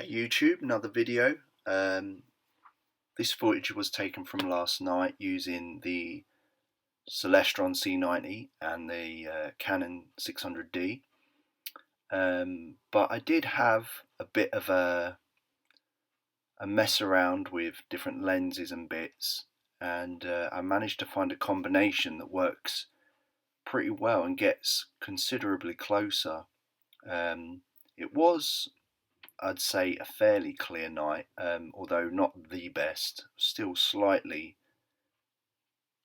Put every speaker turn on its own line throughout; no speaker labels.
Hey YouTube, another video. This footage was taken from last night using the Celestron C90 and the Canon 600D. But I did have a bit of a mess around with different lenses and bits, and I managed to find a combination that works pretty well and gets considerably closer. It was, I'd say, a fairly clear night, although not the best. Still slightly,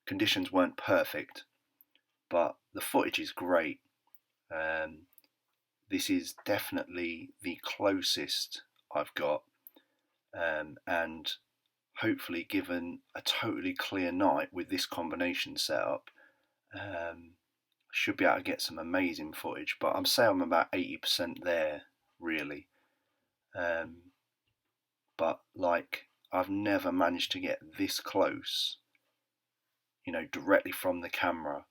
conditions weren't perfect, but the footage is great. This is definitely the closest I've got, and hopefully, given a totally clear night with this combination setup, should be able to get some amazing footage. But I'm saying I'm about 80% there, really. But like, I've never managed to get this close, directly from the camera,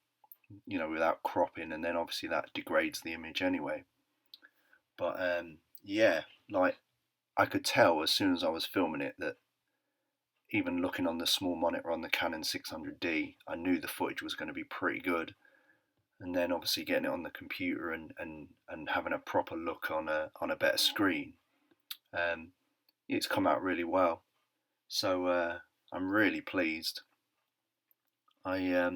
without cropping, and then obviously that degrades the image anyway. But yeah, like, I could tell as soon as I was filming it that even looking on the small monitor on the Canon 600D, I knew the footage was going to be pretty good. And then obviously getting it on the computer and having a proper look on a better screen, it's come out really well. So I'm really pleased. Yeah,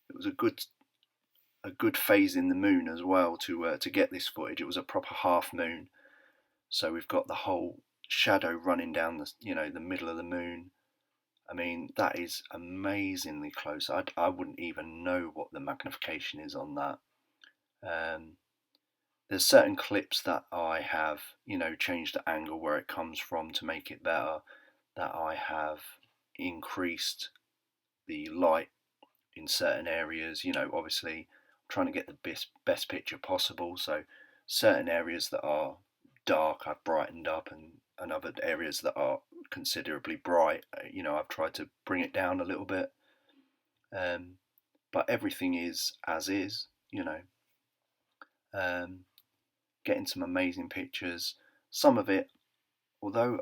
it was a good phase in the moon as well to get this footage. It was a proper half moon, so we've got the whole shadow running down the middle of the moon. I mean, that is amazingly close. I wouldn't even know what the magnification is on that. There's certain clips that I have, changed the angle where it comes from to make it better, that I have increased the light in certain areas, obviously trying to get the best picture possible. So certain areas that are dark I've brightened up, and other areas that are considerably bright, I've tried to bring it down a little bit. But everything is as is, getting some amazing pictures. Some of it, although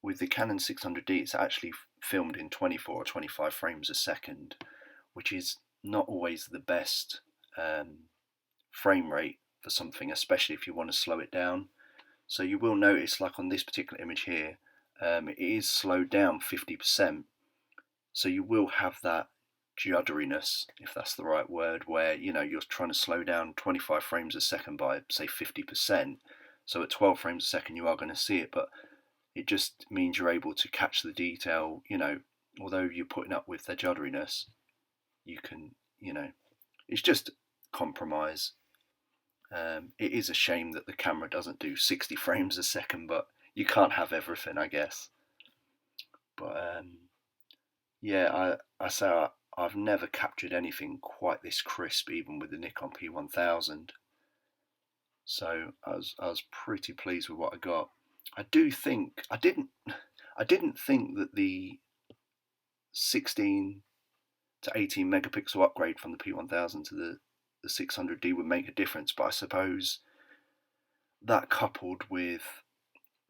with the Canon 600D it's actually filmed in 24 or 25 frames a second, which is not always the best frame rate for something, especially if you want to slow it down. So you will notice, like on this particular image here, it is slowed down 50%. So you will have that judderiness, if that's the right word, where you're trying to slow down 25 frames a second by, say, 50%. So at 12 frames a second you are going to see it, but it just means you're able to catch the detail. Although you're putting up with the judderiness, you can, it's just compromise. It is a shame that the camera doesn't do 60 frames a second, but you can't have everything, I guess. But yeah, I say I've never captured anything quite this crisp, even with the Nikon P1000. So I was pretty pleased with what I got. I didn't think that the 16 to 18 megapixel upgrade from the P1000 to the 600D would make a difference, but I suppose that, coupled with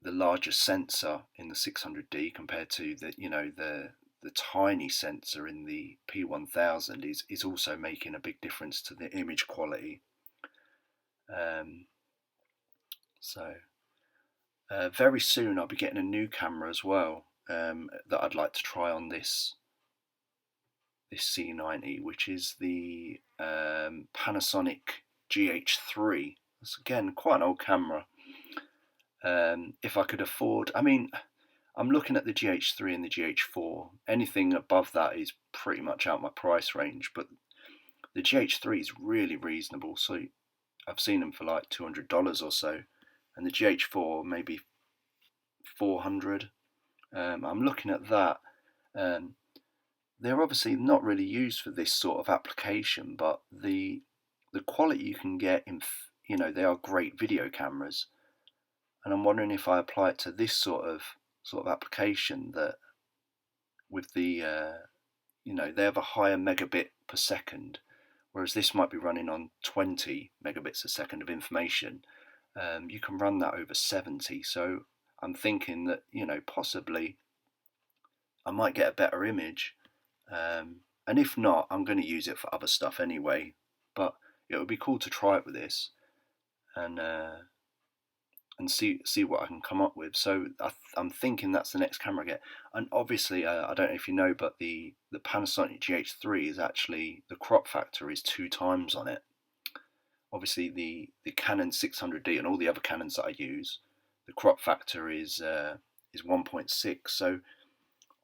the larger sensor in the 600D compared to the tiny sensor in the P1000, is also making a big difference to the image quality. So very soon I'll be getting a new camera as well, that I'd like to try on this C90, which is the Panasonic GH3. It's, again, quite an old camera. If I could afford, I mean, I'm looking at the GH3 and the GH4. Anything above that is pretty much out my price range, but the GH3 is really reasonable. So I've seen them for like $200 or so, and the GH4 maybe 400. I'm looking at that. They're obviously not really used for this sort of application, but the quality you can get in, they are great video cameras. And I'm wondering if I apply it to this sort of application, that with the they have a higher megabit per second, whereas this might be running on 20 megabits a second of information, you can run that over 70. So I'm thinking that, you know, possibly I might get a better image. And if not, I'm going to use it for other stuff anyway. But it would be cool to try it with this and see what I can come up with. So I'm thinking that's the next camera I get. And obviously, I don't know if you know, but the Panasonic GH3 is actually, the crop factor is 2 times on it. Obviously, the Canon 600D and all the other Canons that I use, the crop factor is 1.6. So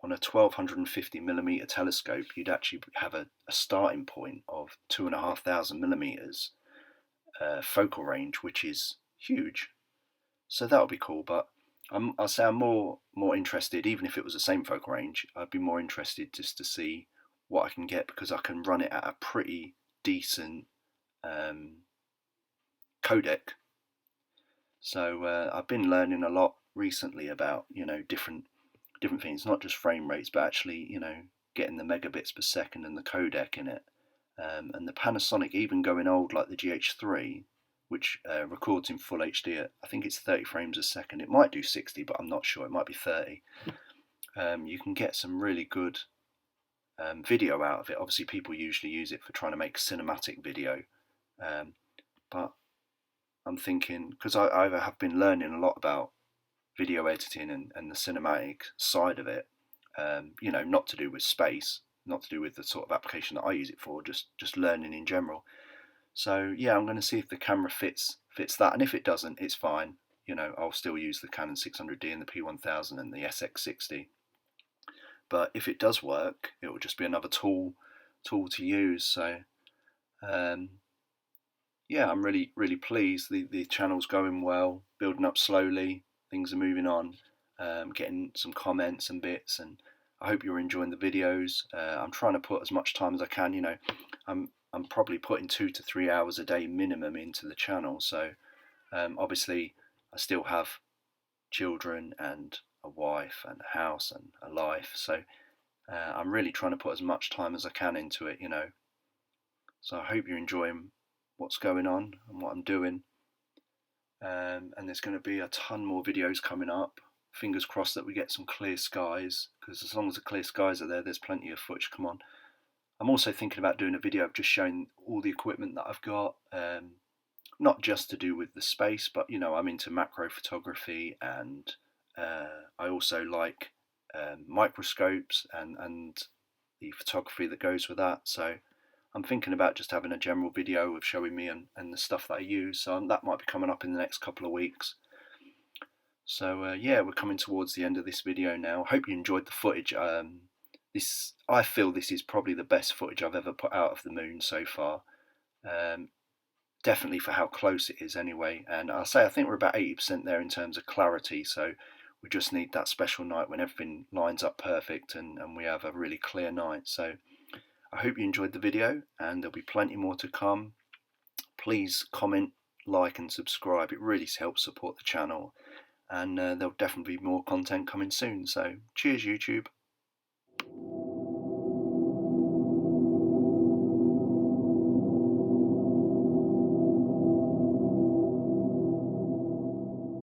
on a 1250mm telescope, you'd actually have a starting point of 2,500mm focal range, which is huge. So that would be cool. But I'll say I'm more interested, even if it was the same focal range, I'd be more interested just to see what I can get, because I can run it at a pretty decent codec. So I've been learning a lot recently about, you know, different things, not just frame rates, but actually, you know, getting the megabits per second and the codec in it. And the Panasonic, even going old like the GH3, which records in full HD at, I think it's 30 frames a second. It might do 60, but I'm not sure. It might be 30. You can get some really good video out of it. Obviously, people usually use it for trying to make cinematic video, but I'm thinking, because I have been learning a lot about video editing and the cinematic side of it, you know, not to do with space, not to do with the sort of application that I use it for, just learning in general. So yeah, I'm going to see if the camera fits that, and if it doesn't, it's fine. You know, I'll still use the Canon 600D and the P1000 and the SX60. But if it does work, it will just be another tool to use. So yeah, I'm really pleased. The channel's going well, building up slowly. Things are moving on. Getting some comments and bits, and I hope you're enjoying the videos. I'm trying to put as much time as I can. You know, I'm probably putting 2 to 3 hours a day minimum into the channel. So obviously, I still have children and a wife and a house and a life. So I'm really trying to put as much time as I can into it. You know, so I hope you're enjoying what's going on and what I'm doing. And there's going to be a ton more videos coming up. Fingers crossed that we get some clear skies, because as long as the clear skies are there, there's plenty of footage. Come on. I'm also thinking about doing a video of just showing all the equipment that I've got, not just to do with the space, but you know, I'm into macro photography, and I also like microscopes and the photography that goes with that. So I'm thinking about just having a general video of showing me and the stuff that I use. So that might be coming up in the next couple of weeks. So yeah, we're coming towards the end of this video now. Hope you enjoyed the footage. I feel this is probably the best footage I've ever put out of the moon so far. Definitely for how close it is anyway. And I think we're about 80% there in terms of clarity. So we just need that special night when everything lines up perfect and we have a really clear night. So I hope you enjoyed the video, and there'll be plenty more to come. Please comment, like and subscribe. It really helps support the channel, and there'll definitely be more content coming soon. So cheers, YouTube.